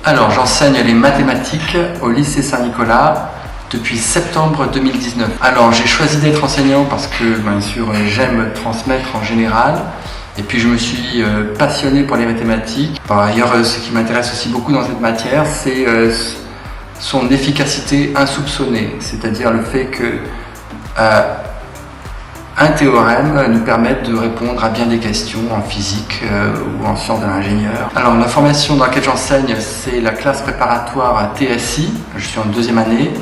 Alors, j'enseigne les mathématiques au lycée Saint-Nicolas depuis septembre 2019. Alors, j'ai choisi d'être enseignant parce que, bien sûr, j'aime transmettre en général. Et puis, je me suis passionné pour les mathématiques. Par ailleurs, ce qui m'intéresse aussi beaucoup dans cette matière, c'est son efficacité insoupçonnée. C'est-à-dire le fait que un théorème nous permet de répondre à bien des questions en physique ou en sciences de l'ingénieur. Alors la formation dans laquelle j'enseigne, c'est la classe préparatoire TSI, je suis en 2e année,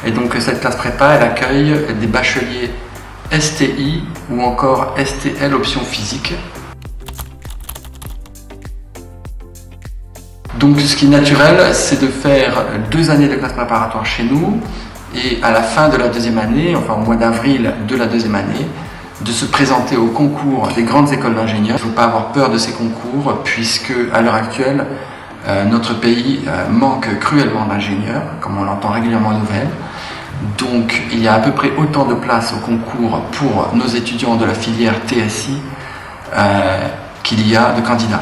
et donc cette classe prépa, elle accueille des bacheliers STI ou encore STL option physique. Donc ce qui est naturel, c'est de faire 2 années de classe préparatoire chez nous, et à la fin de la 2e année, enfin au mois d'avril de la 2e année, de se présenter au concours des grandes écoles d'ingénieurs. Il ne faut pas avoir peur de ces concours, puisque à l'heure actuelle, notre pays manque cruellement d'ingénieurs, comme on l'entend régulièrement aux nouvelles. Donc il y a à peu près autant de places au concours pour nos étudiants de la filière TSI qu'il y a de candidats.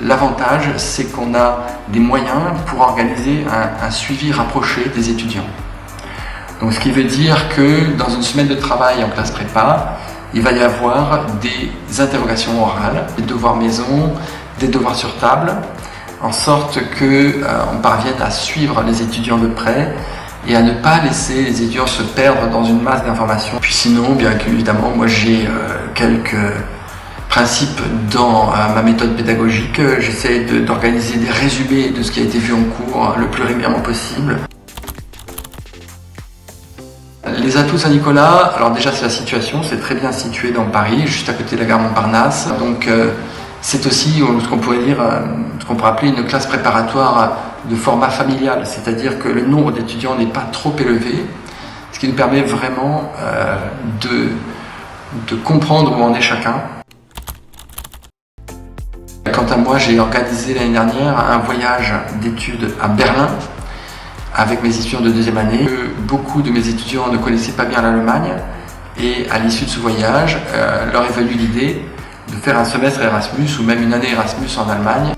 L'avantage, c'est qu'on a des moyens pour organiser un suivi rapproché des étudiants. Donc, ce qui veut dire que dans une semaine de travail en classe prépa, il va y avoir des interrogations orales, des devoirs maison, des devoirs sur table, en sorte qu'on parvienne à suivre les étudiants de près et à ne pas laisser les étudiants se perdre dans une masse d'informations. Puis sinon, bien évidemment, moi j'ai quelques principe dans ma méthode pédagogique, j'essaie d'organiser des résumés de ce qui a été vu en cours le plus régulièrement possible. Les atouts Saint-Nicolas, alors déjà c'est la situation, c'est très bien situé dans Paris, juste à côté de la gare Montparnasse. Donc c'est aussi ce qu'on pourrait dire, ce qu'on pourrait appeler une classe préparatoire de format familial, c'est-à-dire que le nombre d'étudiants n'est pas trop élevé, ce qui nous permet vraiment de comprendre où en est chacun. Quant à moi, j'ai organisé l'année dernière un voyage d'études à Berlin avec mes étudiants de 2e année. Beaucoup de mes étudiants ne connaissaient pas bien l'Allemagne et à l'issue de ce voyage, leur est venue l'idée de faire un semestre Erasmus ou même une année Erasmus en Allemagne.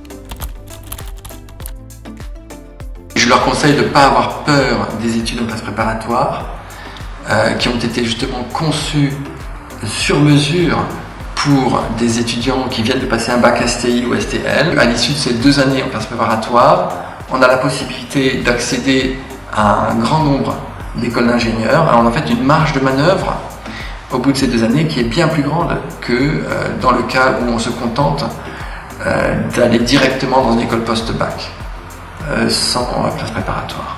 Je leur conseille de ne pas avoir peur des études en classe préparatoire qui ont été justement conçues sur mesure pour des étudiants qui viennent de passer un bac STI ou STL. À l'issue de ces 2 années en classe préparatoire, on a la possibilité d'accéder à un grand nombre d'écoles d'ingénieurs. Alors on a fait une marge de manœuvre au bout de ces 2 années qui est bien plus grande que dans le cas où on se contente d'aller directement dans une école post-bac sans classe préparatoire.